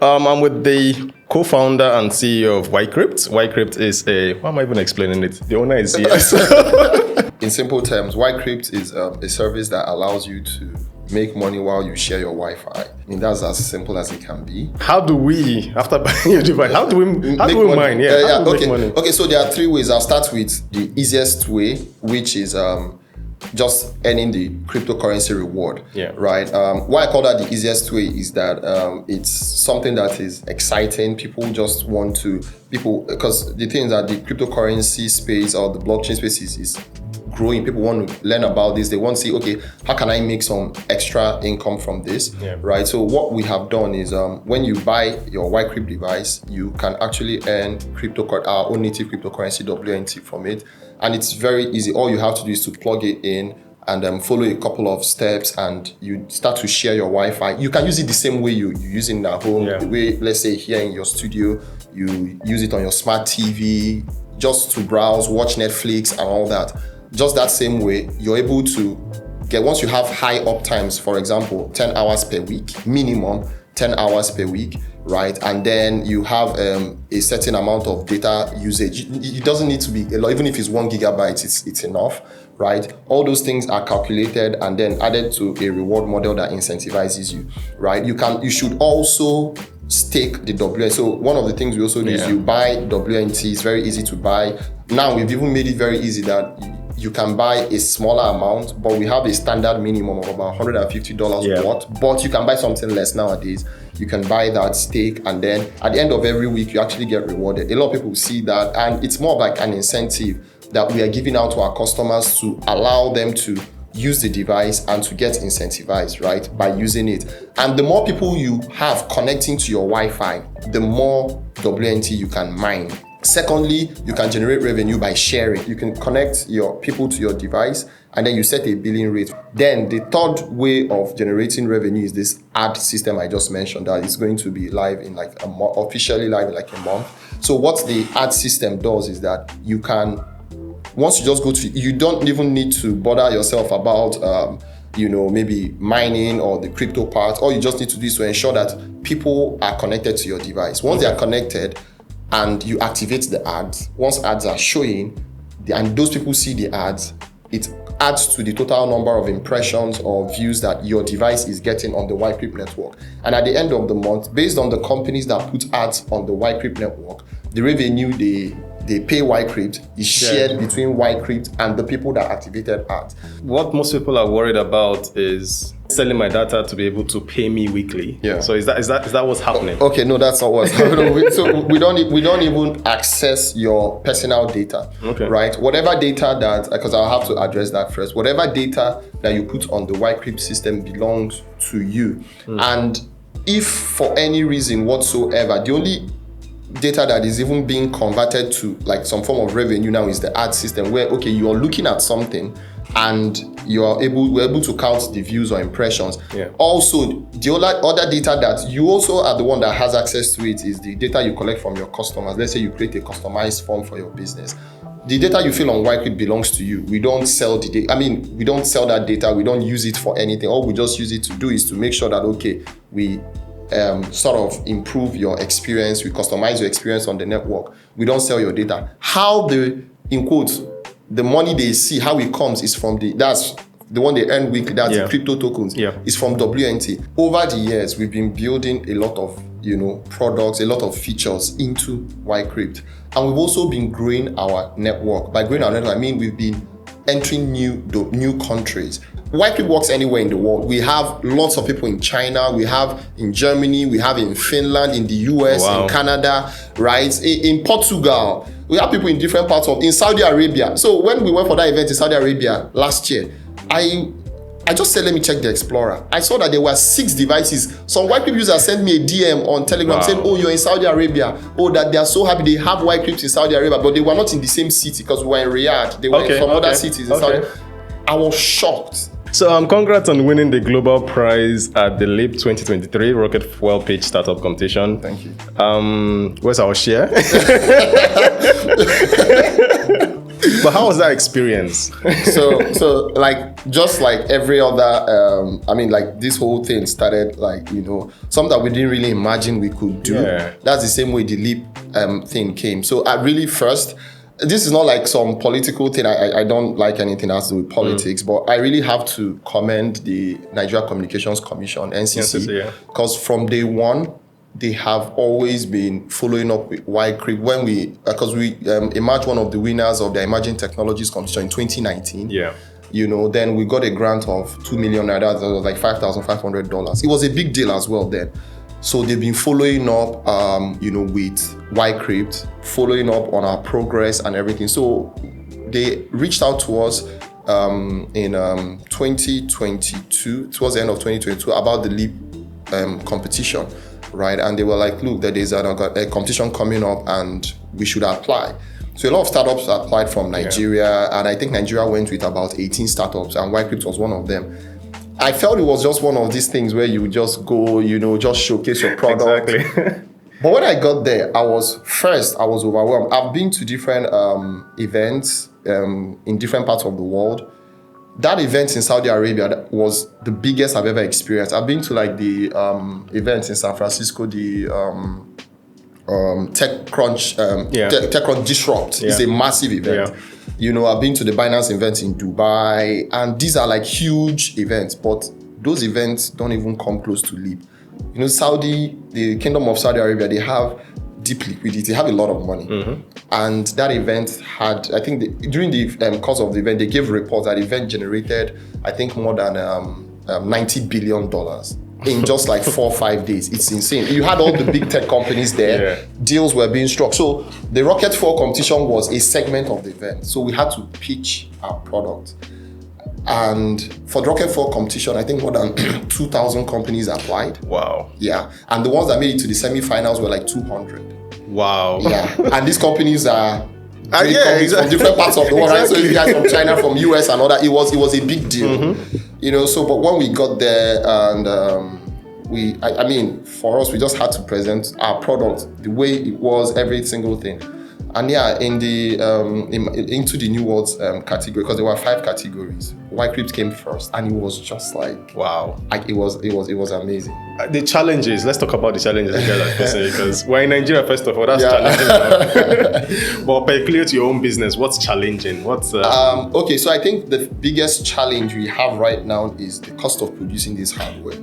I'm with the co-founder and CEO of Wicrypt. Wicrypt is why am I even explaining it? The owner is here. In simple terms, Wicrypt is a service that allows you to make money while you share your Wi-Fi. I mean, that's as simple as it can be. How do we, after buying your device, how do we mine? Make money? Okay, so there are three ways. I'll start with the easiest way, which is just earning the cryptocurrency reward. Yeah. Right. Why I call that the easiest way is that it's something that is exciting. People just want to because the thing is that the cryptocurrency space or the blockchain space is growing. People want to learn about this. They want to see, okay, how can I make some extra income from this? Yeah. Right. So what we have done is when you buy your Wicrypt device, you can actually earn our own native cryptocurrency WNT from it. And it's very easy. All you have to do is to plug it in and follow a couple of steps, and you start to share your Wi-Fi. You can use it the same way you use it at home. Yeah. The way, let's say here in your studio, you use it on your smart TV just to browse, watch Netflix and all that. Just that same way, you're able to get, once you have high uptimes, for example, 10 hours per week, minimum 10 hours per week, right? And then you have a certain amount of data usage. It doesn't need to be a lot, even if it's 1 gigabyte, it's enough, right? All those things are calculated and then added to a reward model that incentivizes you, right? You should also stake the WNT. So one of the things we also do is you buy WNT. It's very easy to buy. Now we've even made it very easy that you can buy a smaller amount, but we have a standard minimum of about $150 worth, but you can buy something less nowadays. You can buy that stake, and then at the end of every week, you actually get rewarded. A lot of people see that, and it's more like an incentive that we are giving out to our customers to allow them to use the device and to get incentivized, right, by using it. And the more people you have connecting to your Wi-Fi, the more WNT you can mine. Secondly, you can generate revenue by sharing. You can connect your people to your device and then you set a billing rate. Then the third way of generating revenue is this ad system I just mentioned that is going to be live in like a month, officially live in like a month. So what the ad system does is that you can, once you just go to, you don't even need to bother yourself about maybe mining or the crypto part. All you just need to do is to ensure that people are connected to your device. Once they are connected, and you activate the ads. Once ads are showing, and those people see the ads, it adds to the total number of impressions or views that your device is getting on the Wicrypt network. And at the end of the month, based on the companies that put ads on the Wicrypt network, the revenue they pay Wicrypt is shared between Wicrypt and the people that activated ads. What most people are worried about is selling my data to be able to pay me weekly. Yeah. So is that what's happening? Okay, no, that's not what's happening. So we don't even access your personal data. Okay. Right? Whatever data that, because I'll have to address that first. Whatever data that you put on the Wicrypt system belongs to you. And if for any reason whatsoever, the only data that is even being converted to like some form of revenue now is the ad system, where you are looking at something and we're able to count the views or impressions. Also, the other data that you also are the one that has access to it is the data you collect from your customers. Let's say you create a customized form for your business. The data you fill on Wicrypt belongs to you. We don't sell the data. We don't sell that data. We don't use it for anything. All we just use it to do is to make sure that we sort of improve your experience. We customize your experience on the network. We don't sell your data. How in quotes, the money they see, how it comes is from that's the one they earn weekly, that's the crypto tokens, is from WNT. Over the years, we've been building a lot of, products, a lot of features into Wicrypt. And we've also been growing our network. By growing our network, I mean we've been entering new countries. Wicrypt works anywhere in the world. We have lots of people in China, we have in Germany, we have in Finland, in the US, in Canada, right? In Portugal. We have people in different parts in Saudi Arabia. So when we went for that event in Saudi Arabia last year, I just said, let me check the Explorer. I saw that there were 6 devices. Some Wicrypt users sent me a DM on Telegram saying, you're in Saudi Arabia. That they are so happy they have Wicrypt in Saudi Arabia, but they were not in the same city because we were in Riyadh. They were in some other cities in Saudi. I was shocked. So congrats on winning the global prize at the LEAP 2023 Rocket Fuel Page Startup Competition. Thank you. Where's our share? But how was that experience? so like just like every other I mean, like this whole thing started like, you know, something that we didn't really imagine we could do. That's the same way the leap thing came. So I really first, this is not like some political thing. I don't like anything that has to do with politics, but I really have to commend the Nigeria Communications Commission, NCC, because from day one, they have always been following up with Wicrypt when because we emerged one of the winners of the Emerging Technologies competition in 2019. You know, then we got a grant of 2 million naira, that was like $5,500. It was a big deal as well then. So they've been following up, you know, with Wicrypt, following up on our progress and everything. So they reached out to us in 2022, towards the end of 2022, about the LEAP competition, right? And they were like, look, there is a competition coming up and we should apply. So a lot of startups applied from Nigeria, and I think Nigeria went with about 18 startups, and Wicrypt was one of them. I felt it was just one of these things where you just go, you know, just showcase your product. Exactly. But when I got there, I was overwhelmed. I've been to different events in different parts of the world. That event in Saudi Arabia was the biggest I've ever experienced. I've been to like the events in San Francisco, the TechCrunch Disrupt. It's a massive event. You know, I've been to the Binance events in Dubai, and these are like huge events, but those events don't even come close to LEAP. You know, the Kingdom of Saudi Arabia, they have deep liquidity, they have a lot of money. And that event had, I think during the course of the event, they gave reports that the event generated, I think, more than $90 billion in just like 4 or 5 days. It's insane. You had all the big tech companies there, deals were being struck. So the Rocket 4 competition was a segment of the event. So we had to pitch our product. And for the Rocket 4 competition, I think more than 2,000 companies applied. Wow. Yeah. And the ones that made it to the semi-finals were like 200. Wow. Yeah. And these companies are companies from different parts of the world. Right? So you guys from China, from US and all that, it was a big deal. You know, so but when we got there and I mean, for us, we just had to present our product the way it was, every single thing. And yeah, in the into the new worlds category, because there were 5 categories, Wicrypt came first, and it was just like wow. Like it was amazing. The challenges. Let's talk about the challenges together, because we're in Nigeria. First of all, that's challenging. But particularly to your own business, what's challenging? What's okay? So I think the biggest challenge we have right now is the cost of producing this hardware.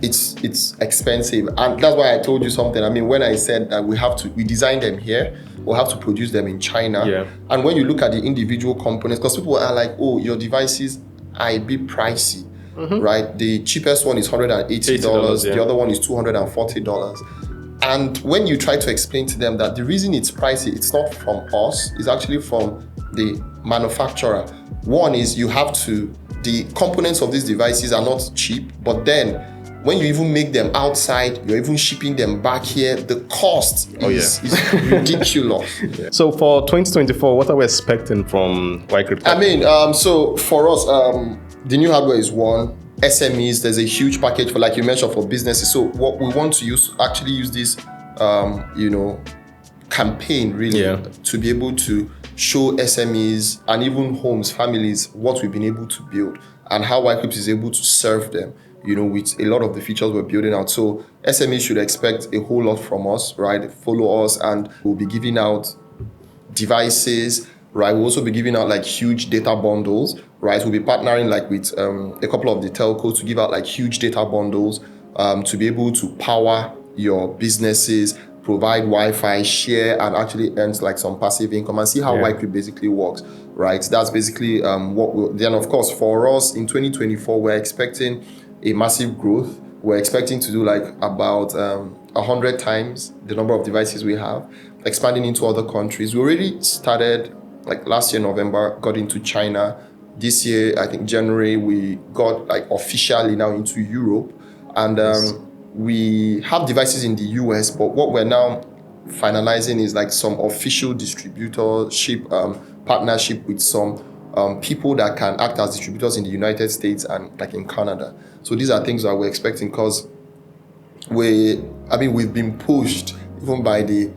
It's expensive, and that's why I told you something. I mean, when I said that we design them here, we'll have to produce them in China. And when you look at the individual components, because people are like, oh, your devices are a bit pricey, right? The cheapest one is $180, the other one is $240. And when you try to explain to them that the reason it's pricey, it's not from us, it's actually from the manufacturer. One is the components of these devices are not cheap, but then when you even make them outside, you're even shipping them back here, the cost is ridiculous. So for 2024, what are we expecting from Wicrypt? I mean, so for us, the new hardware is one. SMEs, there's a huge package for, like you mentioned, for businesses. So what we want to use this, you know, campaign really to be able to show SMEs and even homes, families, what we've been able to build and how Wicrypt is able to serve them, you know, with a lot of the features we're building out. So SMEs should expect a whole lot from us, right? Follow us, and we'll be giving out devices, right? We'll also be giving out like huge data bundles, right? We'll be partnering like with a couple of the telcos to give out like huge data bundles to be able to power your businesses, provide Wi-Fi, share, and actually earn like some passive income and see how Wicrypt basically works, right? That's basically what we'll, then of course for us in 2024, we're expecting a massive growth. We're expecting to do like about 100 times the number of devices we have, expanding into other countries. We already started like last year, November, got into China. This year, I think January, we got like officially now into Europe. And we have devices in the US, but what we're now finalizing is like some official distributorship partnership with some people that can act as distributors in the United States and like in Canada. So these are things that we're expecting because we've been pushed even by the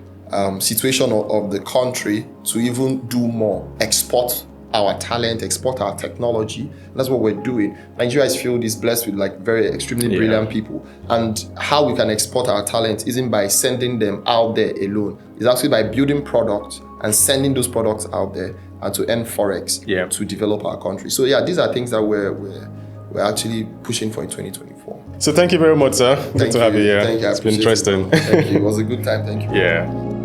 situation of the country to even do more, export our talent, export our technology. And that's what we're doing. Nigeria's field is blessed with like very extremely brilliant people. And how we can export our talent isn't by sending them out there alone. It's actually by building products and sending those products out there and to earn forex to develop our country. So these are things that we're actually pushing for in 2024. So thank you very much, sir. Good to have you here. Thank you. It's been interesting. Thank you. It was a good time. Thank you. Yeah.